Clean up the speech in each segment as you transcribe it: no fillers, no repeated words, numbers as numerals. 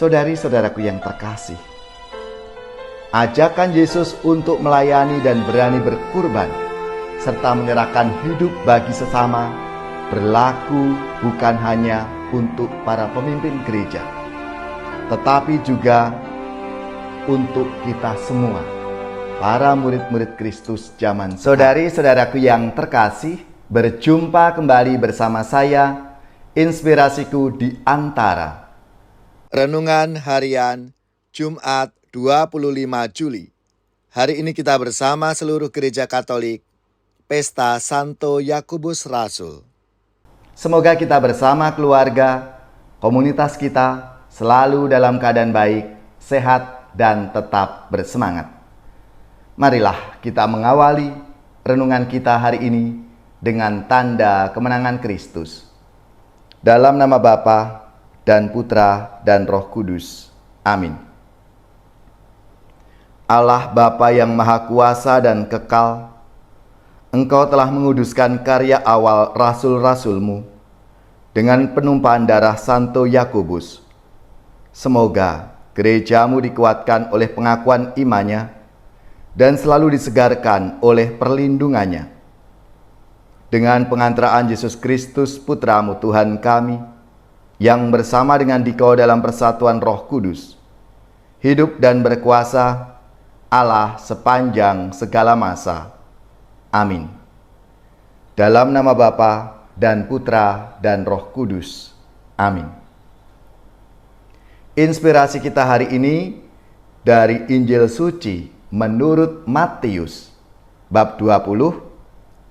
Saudari-saudaraku yang terkasih, ajakan Yesus untuk melayani dan berani berkurban serta menyerahkan hidup bagi sesama berlaku bukan hanya untuk para pemimpin gereja, tetapi juga untuk kita semua, para murid-murid Kristus zaman sekarang. Saudari-saudaraku yang terkasih, berjumpa kembali bersama saya, Inspirasiku di Antara. Renungan Harian Jumat 25 Juli. Hari ini kita bersama seluruh gereja Katolik, Pesta Santo Yakobus Rasul. Semoga kita bersama keluarga, komunitas kita selalu dalam keadaan baik, sehat, dan tetap bersemangat. Marilah kita mengawali renungan kita hari ini dengan tanda kemenangan Kristus. Dalam nama Bapa dan Putra dan Roh Kudus. Amin. Allah Bapa yang Maha Kuasa dan Kekal, Engkau telah menguduskan karya awal rasul-rasul-Mu dengan penumpahan darah Santo Yakobus. Semoga gereja-Mu dikuatkan oleh pengakuan imannya dan selalu disegarkan oleh perlindungannya. Dengan pengantaraan Yesus Kristus, Putra-Mu Tuhan kami, yang bersama dengan Dikau dalam persatuan Roh Kudus, hidup dan berkuasa Allah sepanjang segala masa. Amin. Dalam nama Bapa dan Putra dan Roh Kudus. Amin. Inspirasi kita hari ini dari Injil Suci menurut Matius, bab 20,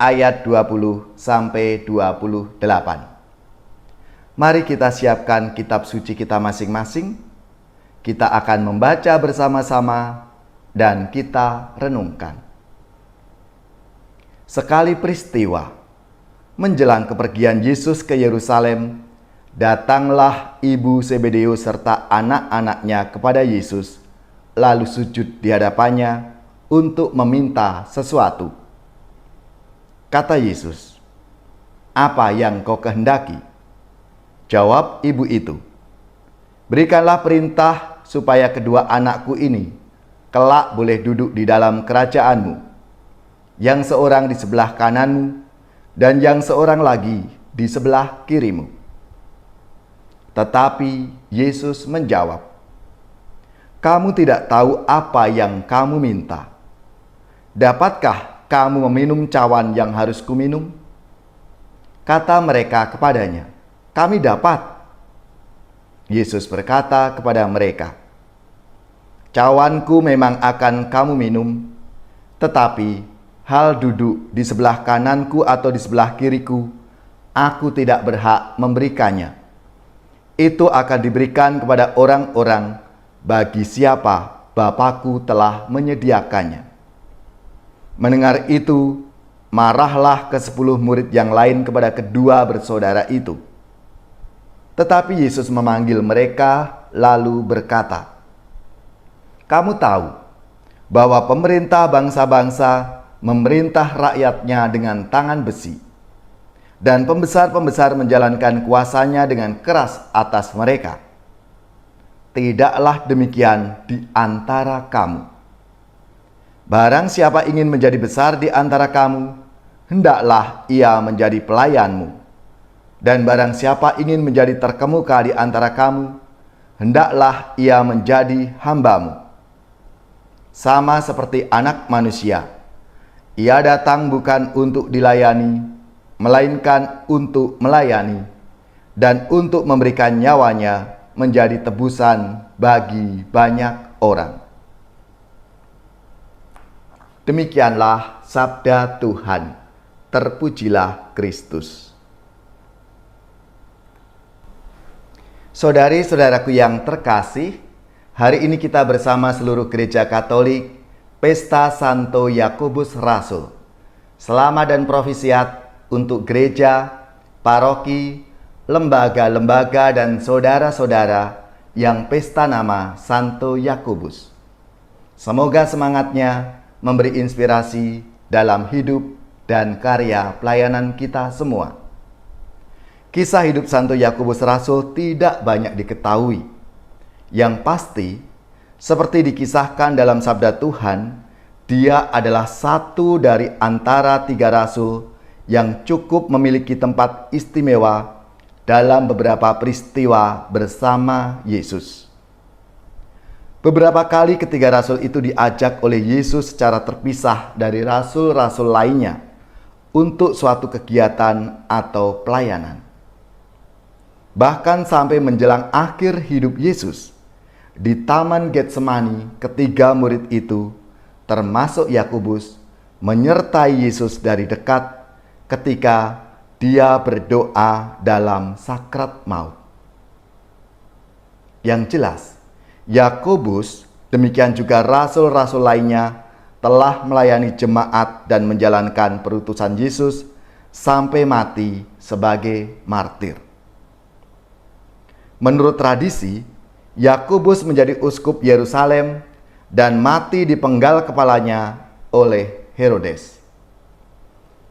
ayat 20 sampai 28. Mari kita siapkan kitab suci kita masing-masing. Kita akan membaca bersama-sama dan kita renungkan. Sekali peristiwa menjelang kepergian Yesus ke Yerusalem, datanglah ibu Zebedeus serta anak-anaknya kepada Yesus, lalu sujud di hadapannya untuk meminta sesuatu. Kata Yesus, "Apa yang kau kehendaki?" Jawab ibu itu, "Berikanlah perintah supaya kedua anakku ini kelak boleh duduk di dalam kerajaan-Mu, yang seorang di sebelah kanan-Mu dan yang seorang lagi di sebelah kiri-Mu." Tetapi Yesus menjawab, "Kamu tidak tahu apa yang kamu minta. Dapatkah kamu meminum cawan yang harus kuminum?" Kata mereka kepadanya, "Kami dapat." Yesus berkata kepada mereka, "Cawanku memang akan kamu minum, tetapi hal duduk di sebelah kananku atau di sebelah kiriku, aku tidak berhak memberikannya. Itu akan diberikan kepada orang-orang bagi siapa Bapa-Ku telah menyediakannya." Mendengar itu, marahlah ke-10 murid yang lain kepada kedua bersaudara itu. Tetapi Yesus memanggil mereka lalu berkata, "Kamu tahu bahwa pemerintah bangsa-bangsa memerintah rakyatnya dengan tangan besi, dan pembesar-pembesar menjalankan kuasanya dengan keras atas mereka. Tidaklah demikian di antara kamu. Barang siapa ingin menjadi besar di antara kamu, hendaklah ia menjadi pelayanmu. Dan barang siapa ingin menjadi terkemuka di antara kamu, hendaklah ia menjadi hambamu. Sama seperti Anak Manusia, ia datang bukan untuk dilayani, melainkan untuk melayani, dan untuk memberikan nyawanya menjadi tebusan bagi banyak orang." Demikianlah sabda Tuhan. Terpujilah Kristus. Saudari-saudaraku yang terkasih, hari ini kita bersama seluruh gereja Katolik, Pesta Santo Yakobus Rasul. Selamat dan profisiat untuk gereja, paroki, lembaga-lembaga dan saudara-saudara yang pesta nama Santo Yakobus. Semoga semangatnya memberi inspirasi dalam hidup dan karya pelayanan kita semua. Kisah hidup Santo Yakobus Rasul tidak banyak diketahui. Yang pasti, seperti dikisahkan dalam sabda Tuhan, dia adalah satu dari antara 3 rasul yang cukup memiliki tempat istimewa dalam beberapa peristiwa bersama Yesus. Beberapa kali ketiga rasul itu diajak oleh Yesus secara terpisah dari rasul-rasul lainnya untuk suatu kegiatan atau pelayanan. Bahkan sampai menjelang akhir hidup Yesus, di Taman Getsemani, ketiga murid itu, termasuk Yakobus, menyertai Yesus dari dekat ketika dia berdoa dalam sakrat maut. Yang jelas, Yakobus, demikian juga rasul-rasul lainnya, telah melayani jemaat dan menjalankan perutusan Yesus sampai mati sebagai martir. Menurut tradisi, Yakobus menjadi uskup Yerusalem dan mati dipenggal kepalanya oleh Herodes.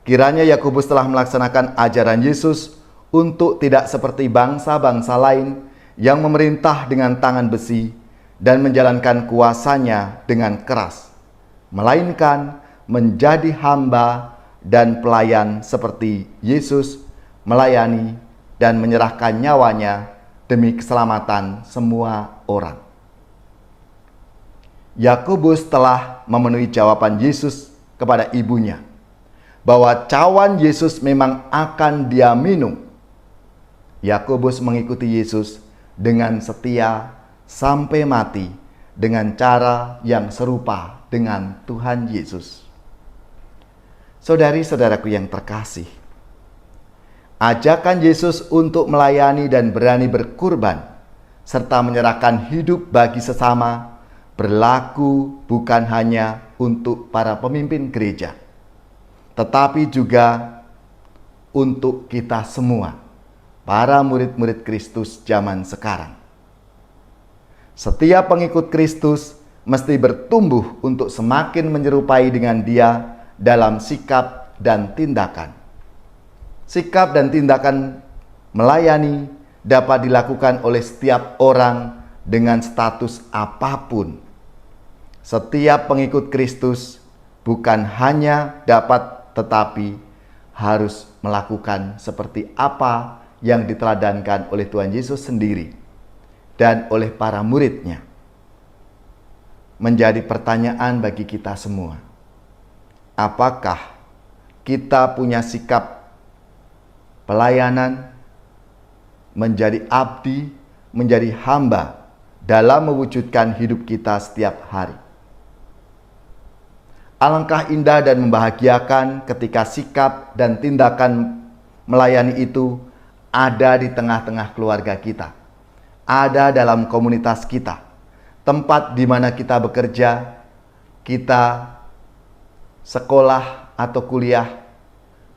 Kiranya Yakobus telah melaksanakan ajaran Yesus untuk tidak seperti bangsa-bangsa lain yang memerintah dengan tangan besi dan menjalankan kuasanya dengan keras, melainkan menjadi hamba dan pelayan seperti Yesus melayani dan menyerahkan nyawanya demi keselamatan semua orang. Yakobus telah memenuhi jawaban Yesus kepada ibunya bahwa cawan Yesus memang akan dia minum. Yakobus mengikuti Yesus dengan setia sampai mati dengan cara yang serupa dengan Tuhan Yesus. Saudari-saudaraku yang terkasih, ajakan Yesus untuk melayani dan berani berkurban serta menyerahkan hidup bagi sesama berlaku bukan hanya untuk para pemimpin gereja, tetapi juga untuk kita semua, para murid-murid Kristus zaman sekarang. Setiap pengikut Kristus mesti bertumbuh untuk semakin menyerupai dengan Dia dalam sikap dan tindakan. Sikap dan tindakan melayani dapat dilakukan oleh setiap orang dengan status apapun. Setiap pengikut Kristus bukan hanya dapat tetapi harus melakukan seperti apa yang diteladankan oleh Tuhan Yesus sendiri dan oleh para muridnya. Menjadi pertanyaan bagi kita semua, apakah kita punya sikap pelayanan, menjadi abdi, menjadi hamba dalam mewujudkan hidup kita setiap hari? Alangkah indah dan membahagiakan ketika sikap dan tindakan melayani itu ada di tengah-tengah keluarga kita, ada dalam komunitas kita, tempat di mana kita bekerja, kita sekolah atau kuliah,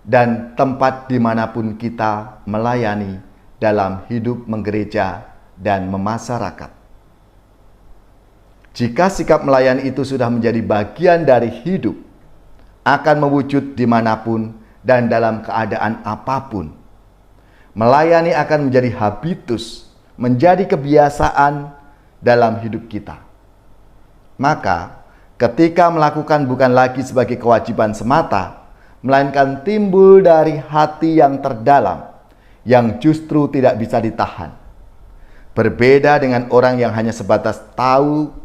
dan tempat dimanapun kita melayani dalam hidup menggereja dan memasyarakat. Jika sikap melayani itu sudah menjadi bagian dari hidup, akan mewujud dimanapun dan dalam keadaan apapun. Melayani akan menjadi habitus, menjadi kebiasaan dalam hidup kita. Maka, ketika melakukan bukan lagi sebagai kewajiban semata, melainkan timbul dari hati yang terdalam, yang justru tidak bisa ditahan. Berbeda dengan orang yang hanya sebatas tahu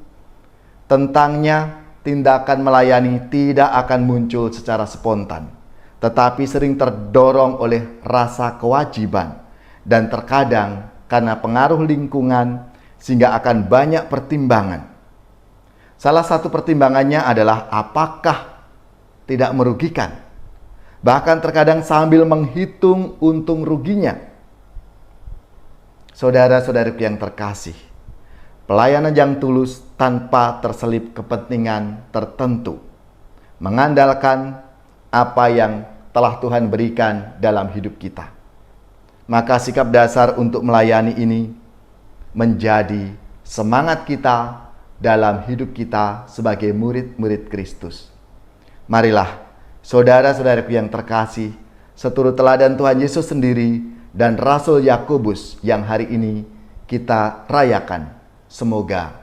tentangnya, tindakan melayani tidak akan muncul secara spontan, tetapi sering terdorong oleh rasa kewajiban dan terkadang karena pengaruh lingkungan sehingga akan banyak pertimbangan. Salah satu pertimbangannya adalah apakah tidak merugikan, bahkan terkadang sambil menghitung untung ruginya. Saudara-saudariku yang terkasih, pelayanan yang tulus tanpa terselip kepentingan tertentu, mengandalkan apa yang telah Tuhan berikan dalam hidup kita. Maka sikap dasar untuk melayani ini menjadi semangat kita dalam hidup kita sebagai murid-murid Kristus. Marilah, saudara-saudaraku yang terkasih, seturut teladan Tuhan Yesus sendiri dan Rasul Yakobus yang hari ini kita rayakan, semoga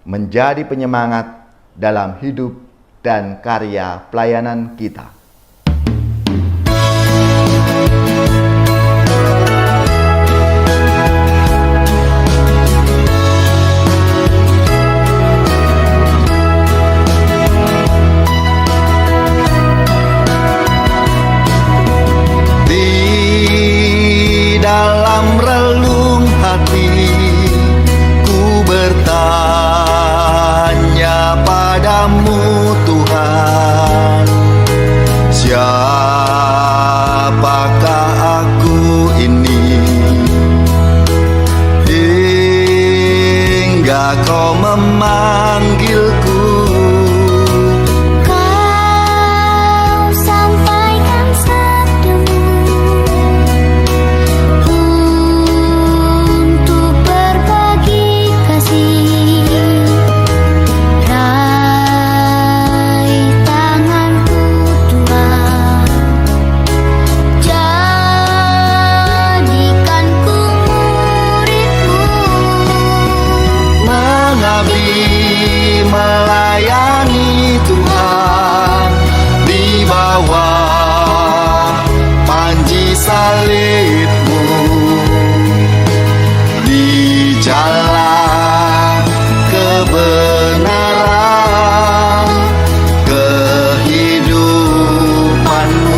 menjadi penyemangat dalam hidup dan karya pelayanan kita. Dalam relung hati ku bertanya padamu Tuhan, siapakah aku ini hingga kau memanggilku. Melayani Tuhan di bawah panji salib-Mu, di jalan kebenaran kehidupan-Mu.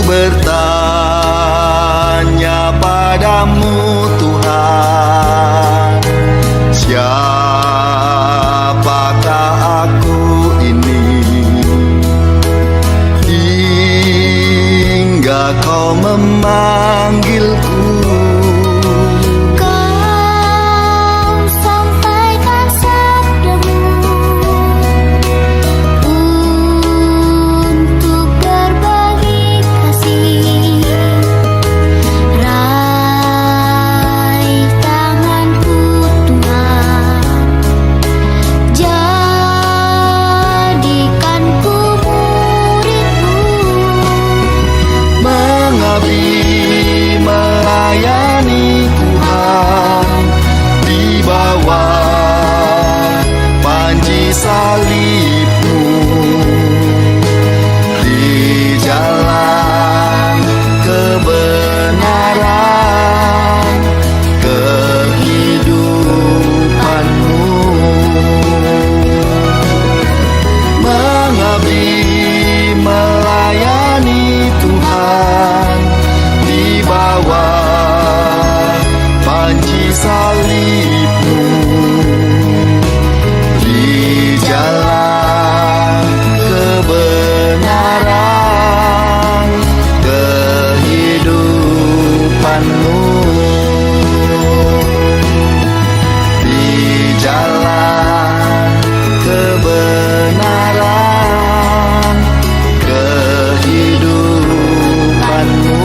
Bertanya padamu Tuhan, siapakah aku ini hingga kau memanggilku. Melayani Tuhan di bawah panji salib-Mu, di jalan kebenaran kehidupan-Mu. Mengabdi melayani Tuhan di bawah panji salib-Mu, di jalan kebenaran kehidupan-Mu, di jalan kebenaran kehidupan-Mu.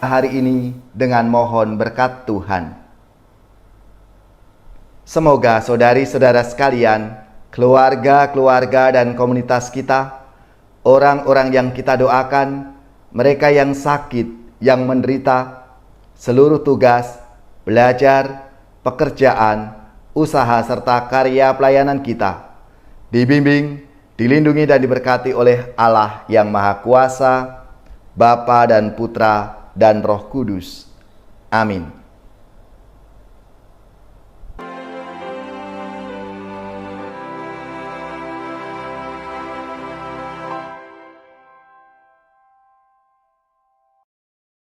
Hari ini dengan mohon berkat Tuhan. Semoga saudari-saudara sekalian, keluarga-keluarga dan komunitas kita, orang-orang yang kita doakan, mereka yang sakit, yang menderita, seluruh tugas, belajar, pekerjaan, usaha serta karya pelayanan kita dibimbing, dilindungi dan diberkati oleh Allah yang Maha Kuasa, Bapa dan Putra dan Roh Kudus. Amin.